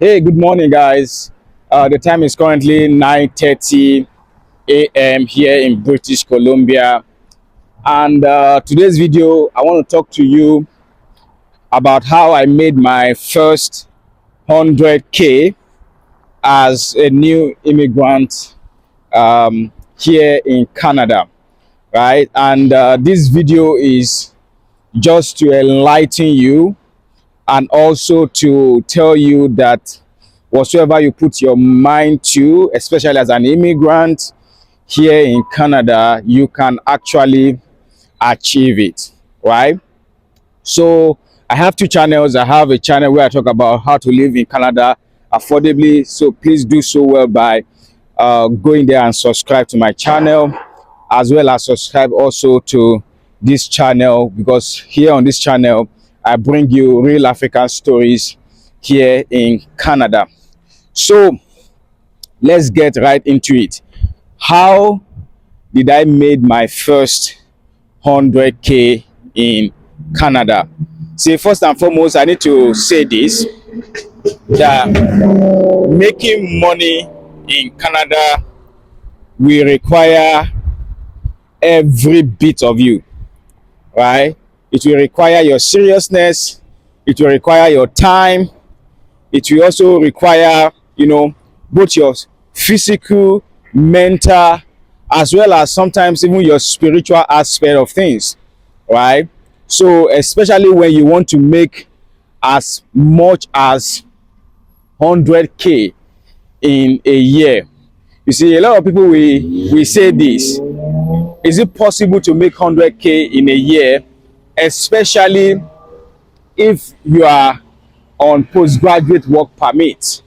Hey, good morning, guys. The time is currently 9:30 a.m. here in British Columbia. And today's video, I want to talk to you about how I made my first 100K as a new immigrant here in Canada, right? And this video is just to enlighten you and also to tell you that whatsoever you put your mind to, especially as an immigrant here in Canada, you can actually achieve it, right? So I have two channels. I have a channel where I talk about how to live in Canada affordably. So please do so well by going there and subscribe to my channel, as well as subscribe also to this channel, because here on this channel I bring you real African stories here in Canada. So let's get right into it. How did I made my first 100K in Canada? See, first and foremost, I need to say this, that making money in Canada will require every bit of you, right? It will require your seriousness, it will require your time, it will also require, both your physical, mental, as well as sometimes even your spiritual aspect of things, right? So, especially when you want to make as much as 100K in a year. You see, a lot of people we say this: is it possible to make 100K in a year, especially if you are on postgraduate work permit,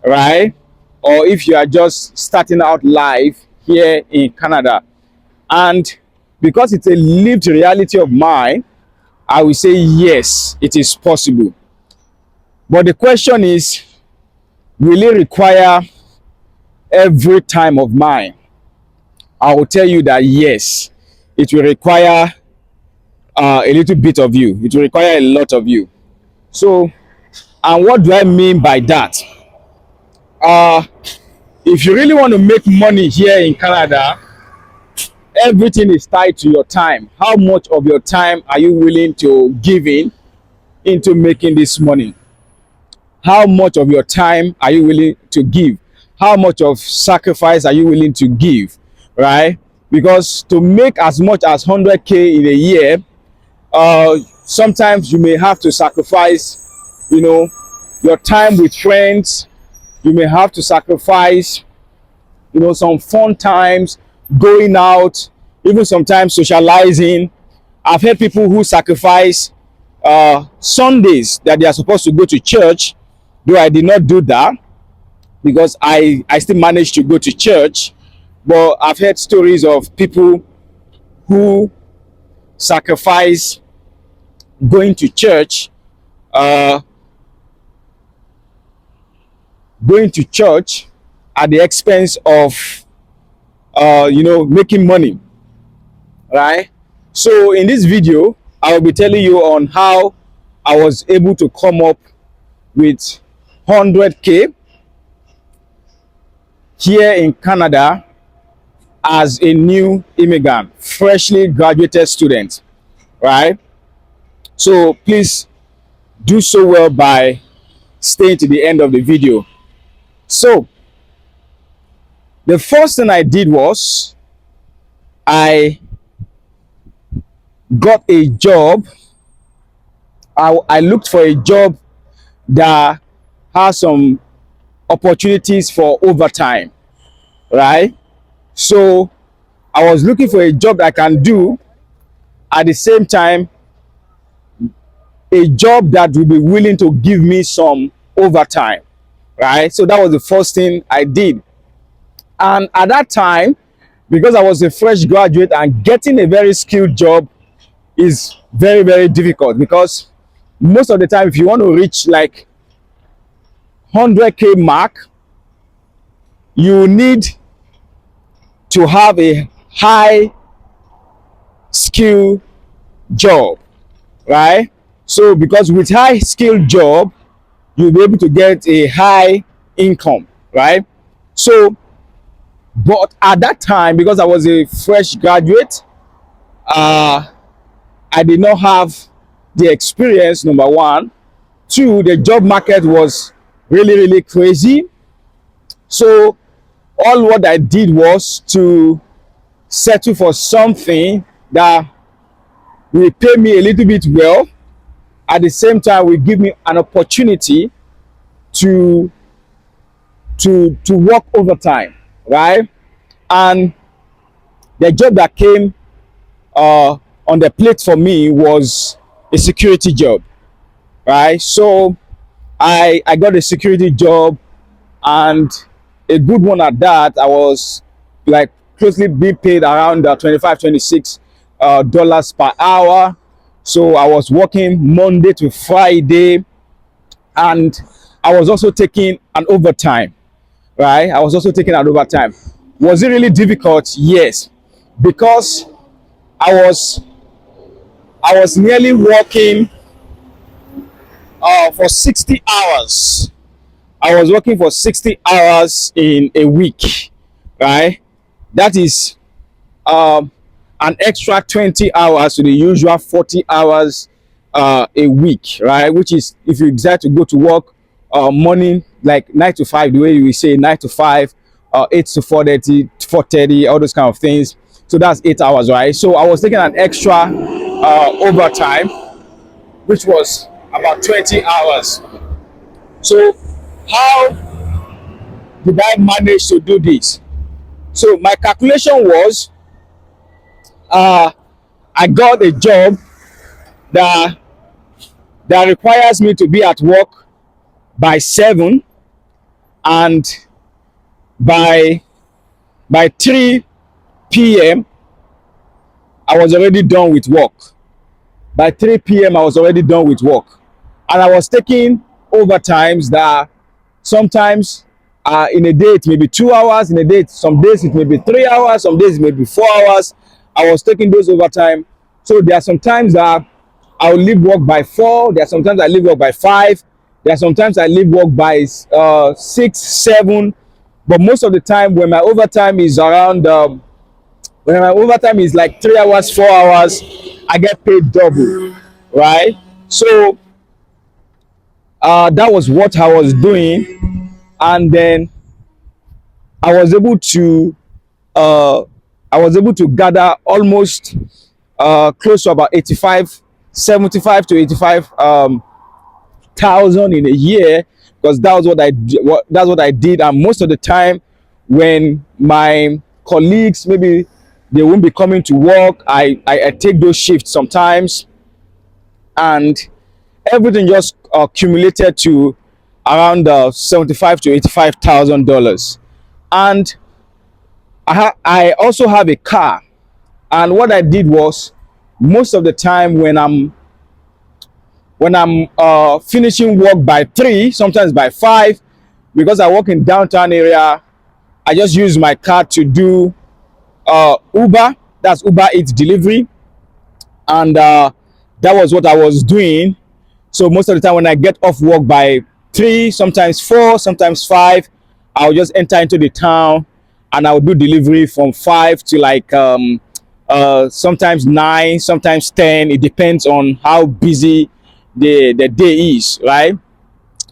right? Or if you are just starting out life here in Canada. And because it's a lived reality of mine, I will say yes, it is possible. But the question is, will it require every time of mine? I will tell you that yes, it will require a little bit of you. It will require a lot of you. So, and what do I mean by that? Uh, if you really want to make money here in Canada, everything is tied to your time. How much of your time are you willing to give in into making this money? How much of your time are you willing to give? How much of sacrifice are you willing to give, right? Because to make as much as 100K in a year, sometimes you may have to sacrifice, your time with friends. You may have to sacrifice, some fun times, going out, even sometimes socializing. I've heard people who sacrifice Sundays that they are supposed to go to church, though I did not do that because I still managed to go to church. But I've heard stories of people who sacrifice going to church, uh, going to church at the expense of, making money, right? So in this video, I will be telling you on how I was able to come up with 100K here in Canada as a new immigrant, freshly graduated student, right? So please do so well by staying to the end of the video. So the first thing I did was I got a job. I looked for a job that has some opportunities for overtime, right? So I was looking for a job that I can do at the same time, a job that will be willing to give me some overtime, right? So that was the first thing I did. And at that time, because I was a fresh graduate, and getting a very skilled job is very, very difficult, because most of the time, if you want to reach like 100K mark, you need to have a high skill job, right? So because with high skill job, you'll be able to get a high income, right? So, but at that time, because I was a fresh graduate, uh, I did not have the experience, number one. Two, the job market was really, really crazy. So, all what I did was to settle for something that will pay me a little bit well. At the same time, will give me an opportunity to work overtime, right? And the job that came on the plate for me was a security job, right? So I got a security job, and a good one at that. I was like closely being paid around 25, 26 dollars per hour. So I was working Monday to Friday, and I was also taking an overtime, right? I was also taking an overtime. Was it really difficult? Yes, because I was I was nearly working for 60 hours. I was working for 60 hours in a week, right? That is um, an extra 20 hours to the usual 40 hours a week, right? Which is if you decide to go to work morning, like 9 to 5, the way we say 9 to 5, 8 to 4:30, 4:30, all those kind of things. So that's 8 hours, right? So I was taking an extra overtime, which was about 20 hours. So how did I manage to do this? So my calculation was uh, I got a job that requires me to be at work by 7, and by 3 p.m. I was already done with work. By 3 p.m. I was already done with work, and I was taking overtimes that sometimes in a day it may be 2 hours, in a day some days it may be 3 hours, some days it may be 4 hours. I was taking those overtime. So there are some times that I'll leave work by 4, there are sometimes I leave work by 5, there are sometimes I leave work by 6, 7. But most of the time when my overtime is around when my overtime is like 3 hours, 4 hours, I get paid double, right? So that was what I was doing, and then I was able to uh, I was able to gather almost close to about 85, 75 to 85 thousand in a year, because that was that's what I did. And most of the time when my colleagues maybe they won't be coming to work, I take those shifts sometimes, and everything just accumulated to around 75 to 85,000 dollars. And I also have a car, and what I did was most of the time when I'm finishing work by 3, sometimes by 5, because I work in downtown area, I just use my car to do Uber. That's Uber Eats delivery, and that was what I was doing. So most of the time when I get off work by 3, sometimes 4, sometimes 5, I'll just enter into the town and I'll do delivery from 5 to like sometimes 9, sometimes 10. It depends on how busy the day is, right?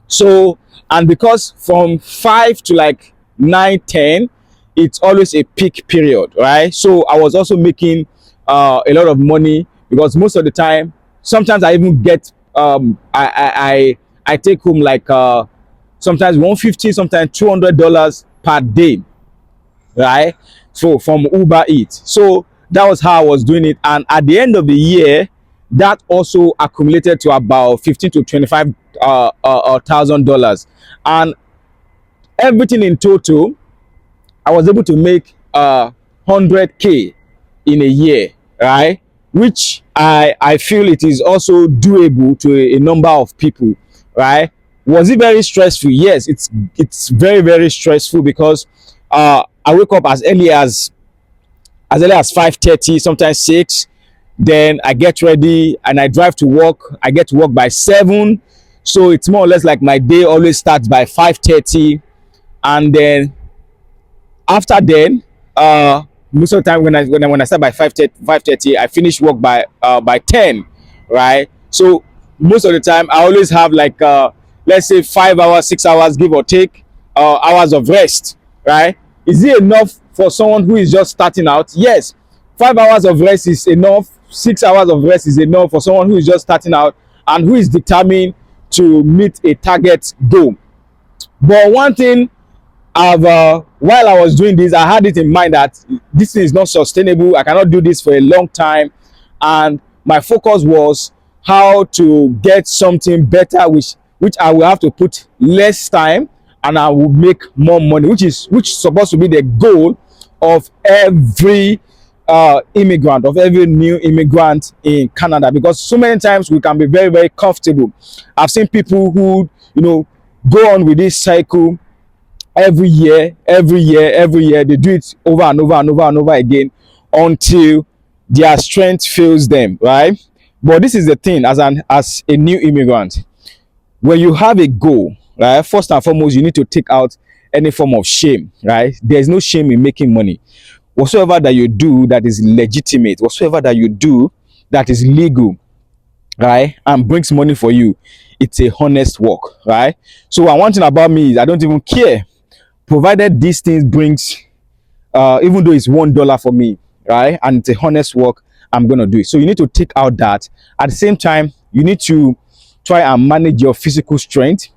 So, and because from 5 to like 9, 10, it's always a peak period, right? So I was also making a lot of money, because most of the time, sometimes I even get I take home like sometimes 150, sometimes $200 per day, right? So from Uber Eats. So that was how I was doing it, and at the end of the year, that also accumulated to about 15 to 25 $1,000, and everything in total, I was able to make 100K in a year, right? Which I feel it is also doable to a number of people, right? Was it very stressful? Yes, it's very, very stressful, because I wake up as early as 5:30, sometimes 6. Then I get ready and I drive to work. I get to work by 7. So it's more or less like my day always starts by 5:30, and then after then, most of the time when I start by 5:30, I finish work by 10, right? So most of the time I always have like let's say 5 hours, 6 hours, give or take, hours of rest, right? Is it enough for someone who is just starting out? Yes, 5 hours of rest is enough. 6 hours of rest is enough for someone who is just starting out and who is determined to meet a target goal. But one thing I've while I was doing this, I had it in mind that this thing is not sustainable. I cannot do this for a long time, and my focus was how to get something better, which I will have to put less time and I will make more money, which is supposed to be the goal of every immigrant, of every new immigrant in Canada, because so many times we can be very, very comfortable. I've seen people who, go on with this cycle every year, every year, every year. They do it over and over and over and over again until their strength fails them, right? But this is the thing, as a new immigrant, when you have a goal, right? First and foremost, you need to take out any form of shame, right? There's no shame in making money. Whatsoever that you do that is legitimate, whatsoever that you do that is legal, right, and brings money for you, it's a honest work, right? So one thing about me is I don't even care, provided these things brings even though it's $1 for me, right, and it's a honest work, I'm gonna do it. So you need to take out that. At the same time, you need to try and manage your physical strength,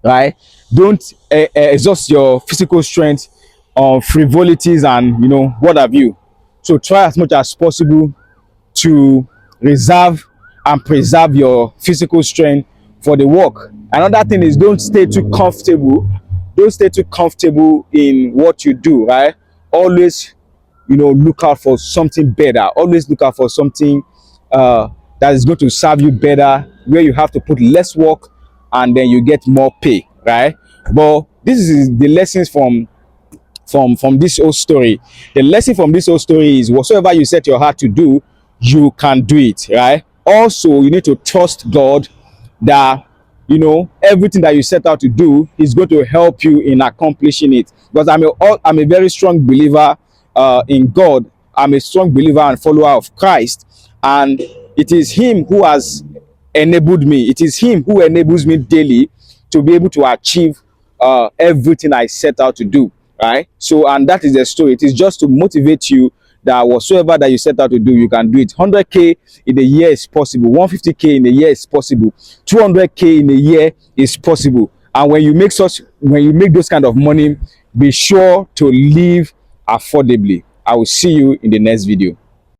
right? Don't exhaust your physical strength on frivolities and what have you. So try as much as possible to reserve and preserve your physical strength for the work. Another thing is, don't stay too comfortable. Don't stay too comfortable in what you do, right? Always, look out for something better. Always look out for something that is going to serve you better, where you have to put less work and then you get more pay, right? But this is the lessons from this whole story. The lesson from this whole story is, whatsoever you set your heart to do, you can do it, right? Also, you need to trust God that everything that you set out to do is going to help you in accomplishing it. Because I'm a very strong believer in God. I'm a strong believer and follower of Christ, and it is Him who has enabled me. It is Him who enables me daily to be able to achieve everything I set out to do, right? So, and that is the story. It is just to motivate you that whatsoever that you set out to do, you can do it. 100K in a year is possible. 150K in a year is possible. 200K in a year is possible. And when you make those kind of money, be sure to live affordably. I will see you in the next video.